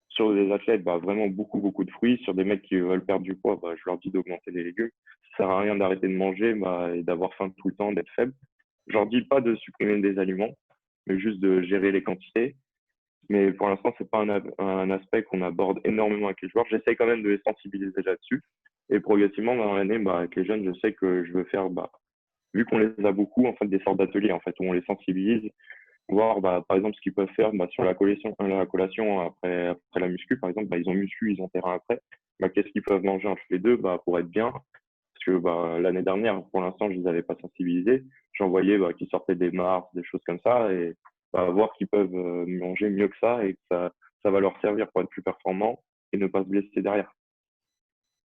Sur des athlètes, bah, vraiment beaucoup, beaucoup de fruits. Sur des mecs qui veulent perdre du poids, bah, je leur dis d'augmenter les légumes. Ça sert à rien d'arrêter de manger bah, et d'avoir faim tout le temps, d'être faible. Je leur dis pas de supprimer des aliments, mais juste de gérer les quantités. Mais pour l'instant, c'est pas un aspect qu'on aborde énormément avec les joueurs. J'essaie quand même de les sensibiliser là-dessus. Et progressivement, dans l'année, bah, avec les jeunes, je sais que je veux faire, bah, vu qu'on les a beaucoup, en fait, des sortes d'ateliers, en fait, où on les sensibilise, voir, bah, par exemple, ce qu'ils peuvent faire bah, sur la collation après la muscu, par exemple, bah, ils ont muscu, ils ont terrain après. Bah, qu'est-ce qu'ils peuvent manger entre les deux bah, pour être bien? Parce que bah, l'année dernière, pour l'instant, je les avais pas sensibilisés. J'en voyais bah, qui sortaient des Mars, des choses comme ça, et bah, voir qu'ils peuvent manger mieux que ça et que ça va leur servir pour être plus performants et ne pas se blesser derrière.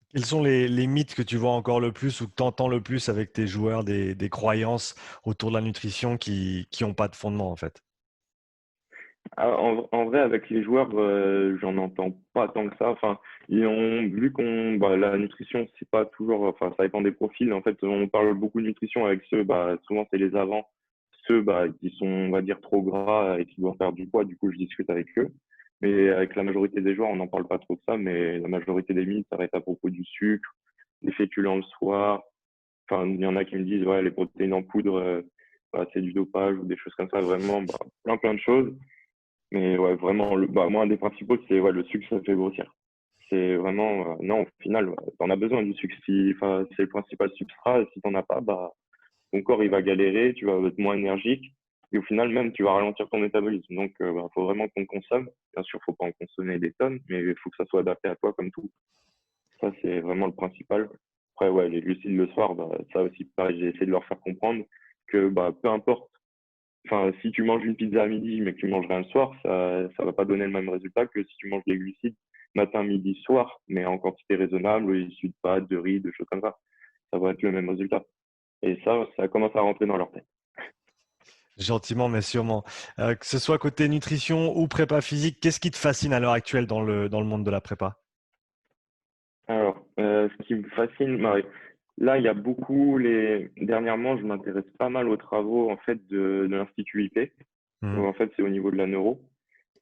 Quels sont les mythes que tu vois encore le plus ou que tu entends le plus avec tes joueurs, des croyances autour de la nutrition qui ont pas de fondement en fait? Ah, en vrai, avec les joueurs, j'en entends pas tant que ça. Enfin, ils ont vu bah, la nutrition, c'est pas toujours, enfin, ça dépend des profils. En fait, on parle beaucoup de nutrition avec ceux, bah, souvent c'est les avants, ceux, bah, qui sont, on va dire, trop gras et qui doivent perdre du poids. Du coup, je discute avec eux. Mais avec la majorité des joueurs, on n'en parle pas trop de ça. Mais la majorité des mythes, ça va être à propos du sucre, des féculents le soir. Enfin, il y en a qui me disent, ouais, les protéines en poudre, bah, c'est du dopage ou des choses comme ça. Vraiment, bah, plein de choses. Mais ouais, vraiment, bah, moi, un des principaux, c'est ouais, le sucre, ça fait grossir. C'est vraiment, non, au final, t'en as besoin du sucre. Enfin, c'est le principal substrat. Et si t'en as pas, bah, ton corps, il va galérer, tu vas être moins énergique. Et au final, même, tu vas ralentir ton métabolisme. Donc, bah, faut vraiment qu'on consomme. Bien sûr, faut pas en consommer des tonnes, mais il faut que ça soit adapté à toi comme tout. Ça, c'est vraiment le principal. Après, ouais, les glucides le soir, bah, ça aussi, pareil, j'ai essayé de leur faire comprendre que, bah, peu importe. Enfin, si tu manges une pizza à midi, mais que tu manges rien le soir, ça va pas donner le même résultat que si tu manges des glucides matin, midi, soir, mais en quantité raisonnable, issus de pâtes, de riz, de choses comme ça. Ça va être le même résultat. Et ça commence à rentrer dans leur tête. Gentiment, mais sûrement. Que ce soit côté nutrition ou prépa physique, qu'est-ce qui te fascine à l'heure actuelle dans le monde de la prépa? Alors, ce qui me fascine, bah, là, il y a beaucoup dernièrement, je m'intéresse pas mal aux travaux en fait de l'Institut IP. Mhm. Donc, en fait, c'est au niveau de la neuro.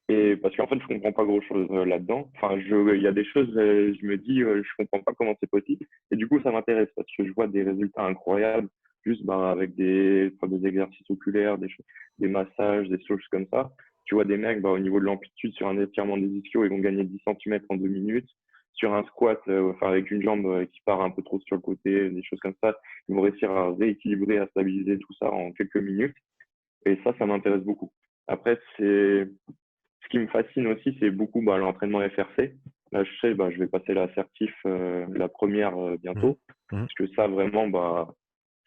Et parce qu'en fait, je comprends pas grand-chose là-dedans. Enfin, il y a des choses, je me dis, je comprends pas comment c'est possible. Et du coup, ça m'intéresse parce que je vois des résultats incroyables, juste bah, avec des exercices oculaires, des massages, des choses comme ça. Tu vois des mecs, bah, au niveau de l'amplitude, sur un étirement des ischios, ils vont gagner 10 centimètres en 2 minutes. Sur un squat, enfin, avec une jambe qui part un peu trop sur le côté, des choses comme ça, ils vont réussir à rééquilibrer, à stabiliser tout ça en quelques minutes. Et ça m'intéresse beaucoup. Après, ce qui me fascine aussi, c'est beaucoup bah, l'entraînement FRC. Là, je sais, bah, je vais passer la certif, la première Mhm. bientôt, Mhm. parce que ça, vraiment, bah,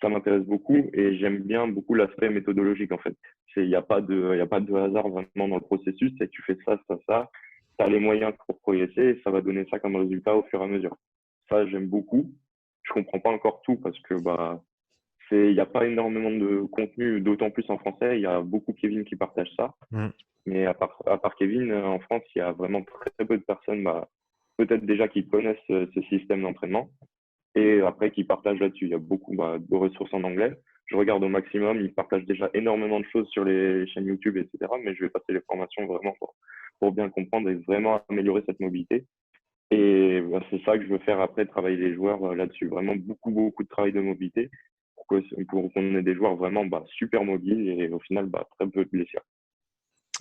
ça m'intéresse beaucoup et j'aime bien beaucoup l'aspect méthodologique, en fait. Il y a pas de hasard vraiment dans le processus, c'est que tu fais ça, tu as les moyens pour progresser et ça va donner ça comme résultat au fur et à mesure. Ça, j'aime beaucoup. Je comprends pas encore tout parce que bah, il n'y a pas énormément de contenu, d'autant plus en français. Il y a beaucoup Kevin qui partage ça. Mhm. Mais à part Kevin, en France, il y a vraiment très peu de personnes, bah, peut-être déjà qui connaissent ce système d'entraînement et après qui partagent là-dessus. Il y a beaucoup bah, de ressources en anglais. Je regarde au maximum, ils partagent déjà énormément de choses sur les chaînes YouTube, etc. Mais je vais passer les formations vraiment pour bien comprendre et vraiment améliorer cette mobilité. Et bah, c'est ça que je veux faire après, travailler les joueurs là-dessus. Vraiment beaucoup de travail de mobilité pour qu'on ait des joueurs vraiment bah, super mobiles et au final bah, très peu de blessures.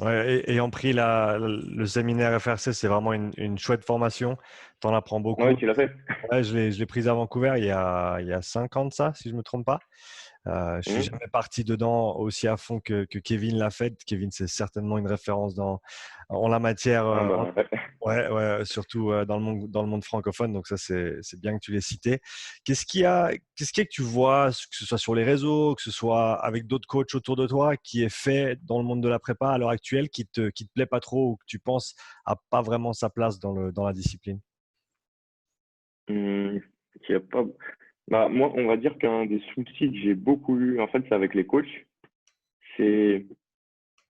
Ouais, ayant pris le séminaire FRC, c'est vraiment une chouette formation. Tu en apprends Ouais, beaucoup. tu l'as fait. Ouais, je l'ai prise à Vancouver il y a 5 ans de ça, si je ne me trompe pas. Je suis Mhm. jamais parti dedans aussi à fond que Kevin l'a fait. Kevin, c'est certainement une référence en la matière. Ah bah, ouais. Ouais, ouais, surtout dans le monde francophone. Donc ça, c'est bien que tu l'aies cité. Qu'est-ce qu'il y a que tu vois, que ce soit sur les réseaux, que ce soit avec d'autres coachs autour de toi, qui est fait dans le monde de la prépa à l'heure actuelle, qui te plaît pas trop ou que tu penses a pas vraiment sa place dans la discipline? Qu'il y a pas... Bah, moi, on va dire qu'un des soucis que j'ai beaucoup eu, en fait, c'est avec les coachs. C'est,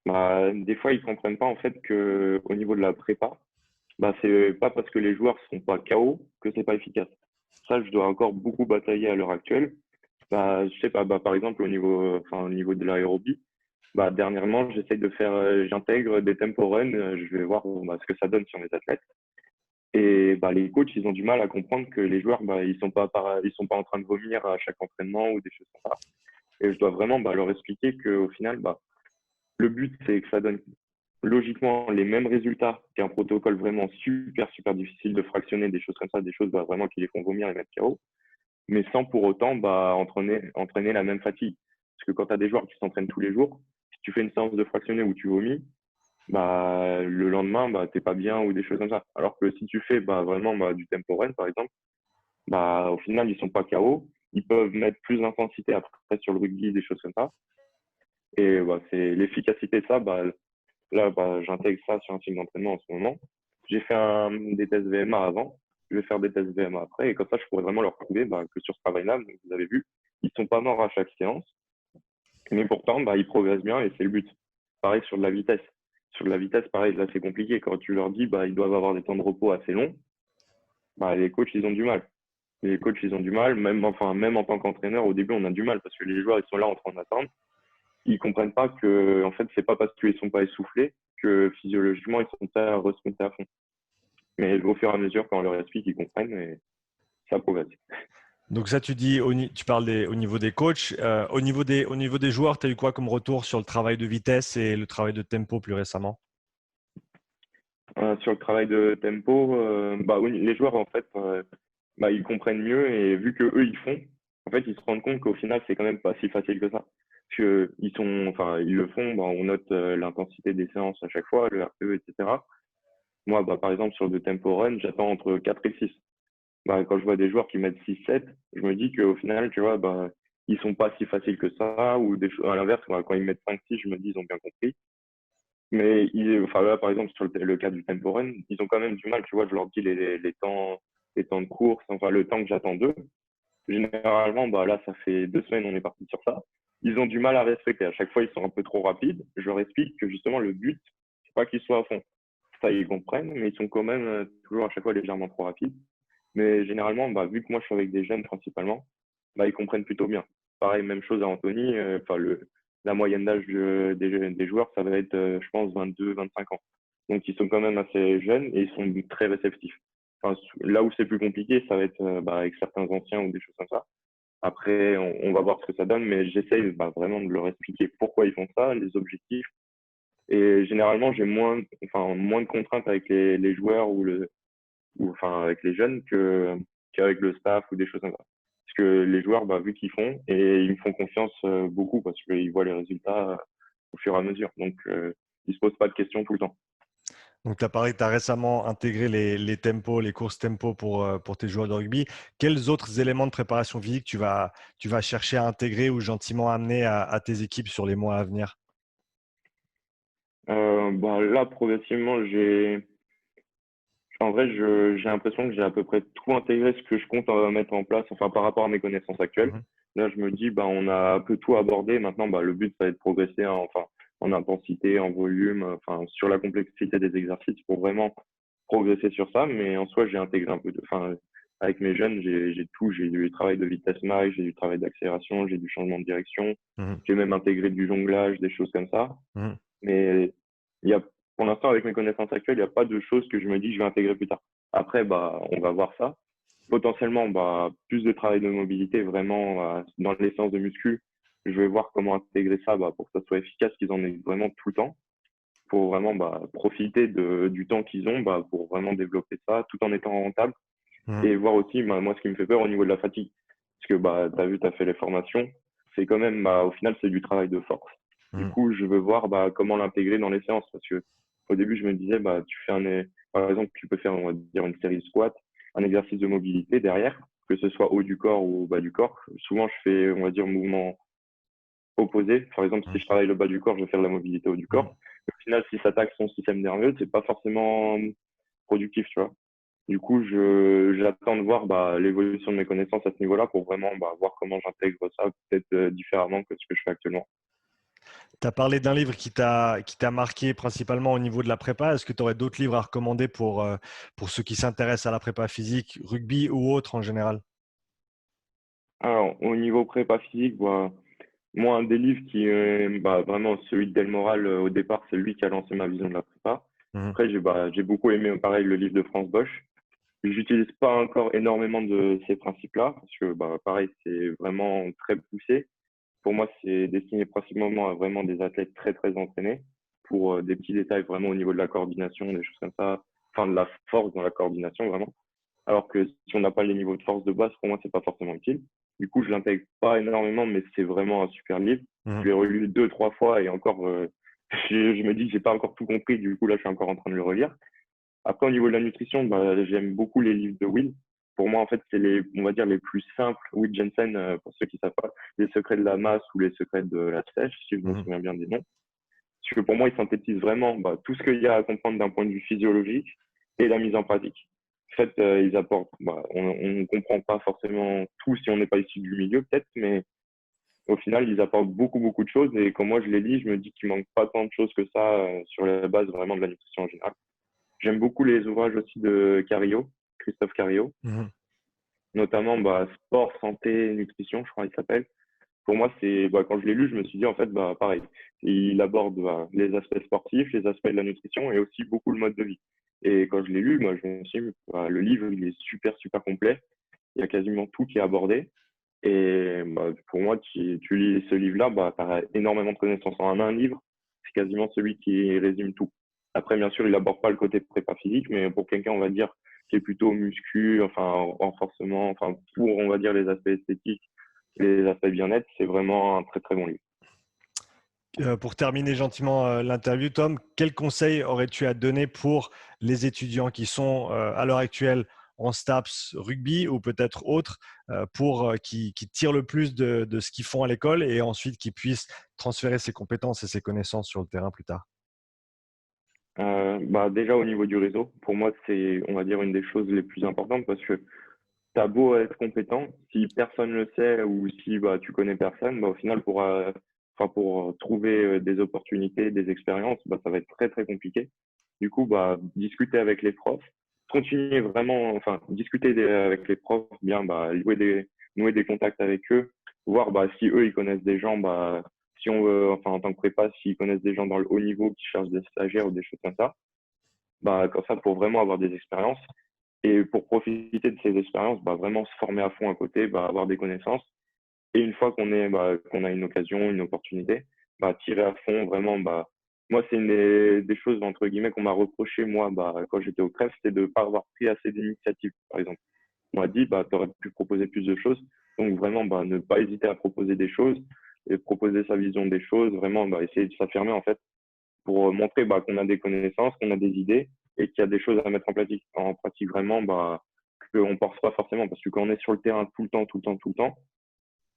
bah, des fois, ils comprennent pas, en fait, que au niveau de la prépa, bah, c'est pas parce que les joueurs sont pas KO que c'est pas efficace. Ça, je dois encore beaucoup batailler à l'heure actuelle. Bah, je sais pas, bah, par exemple, au niveau de l'aérobie, bah, dernièrement, j'intègre des tempo runs, je vais voir bah, ce que ça donne sur mes athlètes. Et bah, les coachs, ils ont du mal à comprendre que les joueurs, bah, ils sont pas en train de vomir à chaque entraînement ou des choses comme ça. Et je dois vraiment bah, leur expliquer qu'au final, bah, le but, c'est que ça donne logiquement les mêmes résultats qu'un protocole vraiment super difficile de fractionner, des choses comme ça, des choses bah, vraiment qui les font vomir et mettre KO, mais sans pour autant bah, entraîner la même fatigue. Parce que quand tu as des joueurs qui s'entraînent tous les jours, si tu fais une séance de fractionné où tu vomis, bah, le lendemain, bah, t'es pas bien ou des choses comme ça. Alors que si tu fais bah, vraiment bah, du tempo run, par exemple, bah, au final, ils sont pas KO. Ils peuvent mettre plus d'intensité après sur le rugby, des choses comme ça. Et bah, c'est l'efficacité de ça. Bah, là, bah, j'intègre ça sur un cycle d'entraînement en ce moment. J'ai fait des tests VMA avant. Je vais faire des tests VMA après. Et comme ça, je pourrais vraiment leur prouver bah, que sur ce travail-là, donc, vous avez vu, ils sont pas morts à chaque séance. Mais pourtant, bah, ils progressent bien et c'est le but. Pareil sur de la vitesse. Sur de la vitesse, pareil, là, c'est compliqué. Quand tu leur dis, bah, ils doivent avoir des temps de repos assez longs, bah, les coachs, ils ont du mal. Les coachs, ils ont du mal. Même en tant qu'entraîneur, au début, on a du mal parce que les joueurs, ils sont là en train d'attendre. Ils comprennent pas que, en fait, c'est pas parce qu'ils sont pas essoufflés que physiologiquement, ils sont prêts à responsabiliser à fond. Mais au fur et à mesure, quand on leur explique, ils comprennent et ça progresse. Donc ça, tu dis, tu parles au niveau des coachs. Au niveau des joueurs, tu as eu quoi comme retour sur le travail de vitesse et le travail de tempo plus récemment? Sur le travail de tempo, bah, oui, les joueurs, en fait, bah, ils comprennent mieux et vu que eux, ils font, en fait, ils se rendent compte qu'au final, c'est quand même pas si facile que ça. Parce que ils le font, bah, on note l'intensité des séances à chaque fois, le RPE, etc. Moi, bah, par exemple, sur le tempo run, j'attends entre 4 et 6. Bah, quand je vois des joueurs qui mettent 6-7, je me dis qu'au final, tu vois, bah, ils sont pas si faciles que ça, ou à l'inverse, bah, quand ils mettent 5-6, je me dis, ils ont bien compris. Mais enfin, là, par exemple, sur le cas du tempo run, ils ont quand même du mal, tu vois, je leur dis les temps de course, enfin, le temps que j'attends d'eux. Généralement, bah, là, ça fait 2 semaines, on est parti sur ça. ils ont du mal à respecter. À chaque fois, ils sont un peu trop rapides. Je leur explique que justement, le but, c'est pas qu'ils soient à fond. Ça, ils comprennent, mais ils sont quand même toujours à chaque fois légèrement trop rapides. Mais généralement, bah, vu que moi, je suis avec des jeunes principalement, bah, ils comprennent plutôt bien. Pareil, même chose à Anthony. La moyenne d'âge des joueurs, ça va être, je pense, 22, 25 ans. Donc, ils sont quand même assez jeunes et ils sont très réceptifs. Enfin, là où c'est plus compliqué, ça va être bah, avec certains anciens ou des choses comme ça. Après, on va voir ce que ça donne, mais j'essaye bah, vraiment de leur expliquer pourquoi ils font ça, les objectifs. Et généralement, j'ai moins de contraintes avec les joueurs ou avec les jeunes qu'avec le staff ou des choses comme ça. Parce que les joueurs, bah, vu qu'ils font, et ils me font confiance beaucoup parce qu'ils voient les résultats au fur et à mesure. Donc, ils se posent pas de questions tout le temps. Donc, tu as parlé, tu as récemment intégré les tempos, les courses tempo pour tes joueurs de rugby. Quels autres éléments de préparation physique tu vas chercher à intégrer ou gentiment amener à tes équipes sur les mois à venir? Bah, là, progressivement, en vrai, j'ai l'impression que j'ai à peu près tout intégré ce que je compte mettre en place, enfin, par rapport à mes connaissances actuelles. Mhm. Là, je me dis, bah, on a un peu tout abordé. Maintenant, bah, le but, ça va être de progresser, hein, enfin, en intensité, en volume, enfin, sur la complexité des exercices pour vraiment progresser sur ça. Mais en soi, j'ai intégré un peu avec mes jeunes, j'ai tout. J'ai du travail de vitesse max, j'ai du travail d'accélération, j'ai du changement de direction. Mhm. J'ai même intégré du jonglage, des choses comme ça. Mhm. Mais il y a, pour l'instant, avec mes connaissances actuelles, il n'y a pas de choses que je me dis que je vais intégrer plus tard. Après, bah, on va voir ça. Potentiellement, bah, plus de travail de mobilité vraiment dans les séances de muscu. Je vais voir comment intégrer ça bah, pour que ça soit efficace, qu'ils en aient vraiment tout le temps, pour vraiment bah, profiter du temps qu'ils ont bah, pour vraiment développer ça tout en étant rentable. Mhm. Et voir aussi, bah, moi, ce qui me fait peur au niveau de la fatigue. Parce que bah, tu as vu, tu as fait les formations. C'est quand même, bah, au final, c'est du travail de force. Du Mhm. coup, je veux voir bah, comment l'intégrer dans les séances. Parce que au début, je me disais, bah, par exemple, tu peux faire, on va dire, une série squat, un exercice de mobilité derrière, que ce soit haut du corps ou bas du corps. Souvent, je fais, on va dire, mouvement opposé. Par exemple, si je travaille le bas du corps, je vais faire de la mobilité haut du Mhm. corps. Au final, si ça attaque son système nerveux, c'est pas forcément productif, tu vois. Du coup, j'attends de voir bah, l'évolution de mes connaissances à ce niveau-là pour vraiment bah, voir comment j'intègre ça peut-être différemment que ce que je fais actuellement. Tu as parlé d'un livre qui t'a marqué principalement au niveau de la prépa. Est-ce que tu aurais d'autres livres à recommander pour ceux qui s'intéressent à la prépa physique, rugby ou autre en général? Alors, au niveau prépa physique, bah, moi, un des livres qui est bah, vraiment celui de Delmoral au départ, c'est lui qui a lancé ma vision de la prépa. Mhm. Après, j'ai beaucoup aimé, pareil, le livre de France Bosch. J'utilise pas encore énormément de ces principes-là, parce que, bah, pareil, c'est vraiment très poussé. Pour moi, c'est destiné principalement à vraiment des athlètes très, très entraînés pour des petits détails vraiment au niveau de la coordination, des choses comme ça, enfin de la force dans la coordination vraiment. Alors que si on n'a pas les niveaux de force de base, pour moi, c'est pas forcément utile. Du coup, je l'intègre pas énormément, mais c'est vraiment un super livre. Mhm. Je l'ai relu deux, trois fois et encore, je me dis que j'ai pas encore tout compris. Du coup, là, je suis encore en train de le relire. Après, au niveau de la nutrition, bah, j'aime beaucoup les livres de Will. Pour moi, en fait, c'est on va dire, les plus simples. Will Jensen, pour ceux qui savent pas, les secrets de la masse ou les secrets de la sèche, si je me Mhm. souviens bien des noms. Parce que pour moi, il synthétise vraiment bah, tout ce qu'il y a à comprendre d'un point de vue physiologique et la mise en pratique. En fait, ils apportent, bah, on ne comprend pas forcément tout si on n'est pas issu du milieu, peut-être, mais au final, ils apportent beaucoup, beaucoup de choses. Et quand moi, je les lis, je me dis qu'il manque pas tant de choses que ça sur la base vraiment de la nutrition en général. J'aime beaucoup les ouvrages aussi de Carillo, Christophe Carillo, Mhm. notamment bah, Sport, Santé, Nutrition, je crois qu'il s'appelle. Pour moi, c'est bah, quand je l'ai lu, je me suis dit en fait, bah, pareil. Il aborde bah, les aspects sportifs, les aspects de la nutrition et aussi beaucoup le mode de vie. Et quand je l'ai lu, moi, je me suis dit, bah, le livre, il est super, super complet. Il y a quasiment tout qui est abordé. Et bah, pour moi, tu lis ce livre-là, bah, tu as énormément de connaissances en un livre. C'est quasiment celui qui résume tout. Après, bien sûr, il aborde pas le côté prépa physique, mais pour quelqu'un, on va dire, qui est plutôt muscu, enfin, renforcement, enfin, pour, on va dire, les aspects esthétiques et les aspects bien-être, c'est vraiment un très, très bon livre. Pour terminer gentiment l'interview, Tom, quels conseils aurais-tu à donner pour les étudiants qui sont à l'heure actuelle en STAPS rugby ou peut-être autres, qui tirent le plus de ce qu'ils font à l'école et ensuite qui puissent transférer ses compétences et ses connaissances sur le terrain plus tard? Bah, déjà, au niveau du réseau, pour moi, c'est, on va dire, une des choses les plus importantes parce que tu as beau être compétent, si personne le sait ou si bah, tu connais personne, bah, au final, pour trouver des opportunités, des expériences, bah, ça va être très, très compliqué. Du coup, bah, discuter avec les profs, continuer vraiment, enfin, avec les profs, bien, bah, nouer des contacts avec eux, voir bah, si eux, ils connaissent des gens, bah, si on veut, enfin, en tant que prépa, s'ils connaissent des gens dans le haut niveau qui cherchent des stagiaires ou des choses comme ça, bah, comme ça, pour vraiment avoir des expériences. Et pour profiter de ces expériences, bah, vraiment se former à fond à côté, bah, avoir des connaissances. Et une fois qu'on a une occasion, une opportunité, bah, tirer à fond, vraiment, bah, moi, c'est une des choses, entre guillemets, qu'on m'a reproché, moi, bah, quand j'étais au CREF, c'était de ne pas avoir pris assez d'initiatives, par exemple. On m'a dit, bah, tu aurais pu proposer plus de choses. Donc, vraiment, bah, ne pas hésiter à proposer des choses et proposer sa vision des choses, vraiment, bah, essayer de s'affirmer, en fait, pour montrer bah, qu'on a des connaissances, qu'on a des idées et qu'il y a des choses à mettre en pratique vraiment, bah, qu'on ne pense pas forcément. Parce que quand on est sur le terrain tout le temps, tout le temps, tout le temps,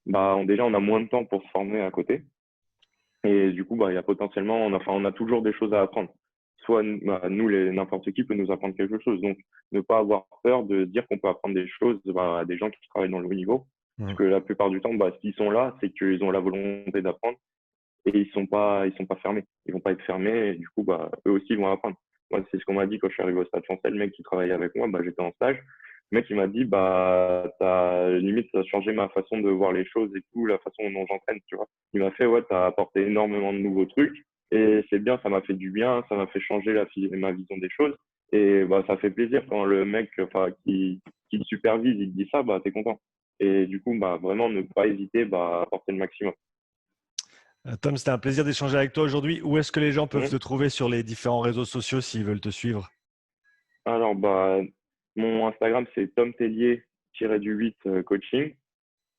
bah, déjà, on a moins de temps pour se former à côté. Et du coup, bah, il y a potentiellement, on a toujours des choses à apprendre. Soit bah, nous, n'importe qui peut nous apprendre quelque chose. Donc, ne pas avoir peur de dire qu'on peut apprendre des choses bah, à des gens qui travaillent dans le haut niveau. Parce Mhm. que la plupart du temps, bah, s'ils sont là, c'est qu'ils ont la volonté d'apprendre et ils sont pas fermés. Ils vont pas être fermés et du coup, bah, eux aussi vont apprendre. Moi, c'est ce qu'on m'a dit quand je suis arrivé au Stade Français. Le mec qui travaillait avec moi, bah, j'étais en stage. Le mec, il m'a dit, bah, limite, ça a changé ma façon de voir les choses et tout, la façon dont j'entraîne, tu vois. Il m'a fait, ouais, t'as apporté énormément de nouveaux trucs et c'est bien, ça m'a fait du bien, ça m'a fait changer ma vision des choses et bah, ça fait plaisir quand le mec, enfin, qui te supervise, il te dit ça, bah, t'es content. Et du coup, bah, vraiment, ne pas hésiter, bah, à apporter le maximum. Tom, c'était un plaisir d'échanger avec toi aujourd'hui. Où est-ce que les gens peuvent Mmh. te trouver sur les différents réseaux sociaux s'ils veulent te suivre? Alors, bah, mon Instagram, c'est Tom Tellier-8 coaching.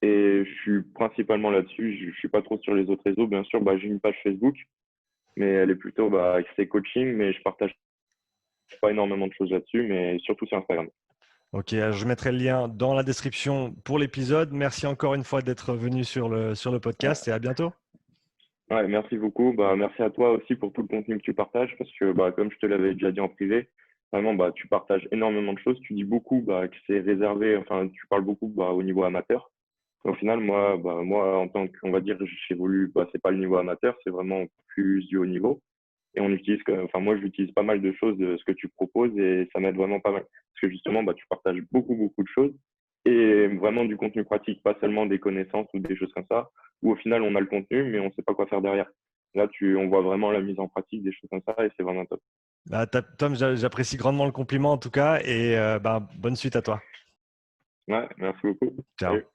Et je suis principalement là-dessus. Je suis pas trop sur les autres réseaux. Bien sûr, bah, j'ai une page Facebook, mais elle est plutôt bah, axée coaching, mais je partage pas énormément de choses là-dessus, mais surtout sur Instagram. Ok, je mettrai le lien dans la description pour l'épisode. Merci encore une fois d'être venu sur le podcast et Ouais. à bientôt. Ouais, merci beaucoup. Bah, merci à toi aussi pour tout le contenu que tu partages, parce que bah, comme je te l'avais déjà dit en privé, vraiment, bah, tu partages énormément de choses. Tu dis beaucoup bah, que c'est réservé, enfin, tu parles beaucoup bah, au niveau amateur. Au final, moi, bah, moi, en tant qu'on va dire, j'évolue, bah, c'est pas le niveau amateur, c'est vraiment plus du haut niveau. Et on utilise, enfin, moi, j'utilise pas mal de choses de ce que tu proposes et ça m'aide vraiment pas mal. Parce que justement, bah, tu partages beaucoup, beaucoup de choses et vraiment du contenu pratique, pas seulement des connaissances ou des choses comme ça, où au final, on a le contenu, mais on sait pas quoi faire derrière. Là, on voit vraiment la mise en pratique des choses comme ça et c'est vraiment top. Bah, Tom, j'apprécie grandement le compliment en tout cas et bah, bonne suite à toi. Ouais, merci beaucoup. Ciao. Salut.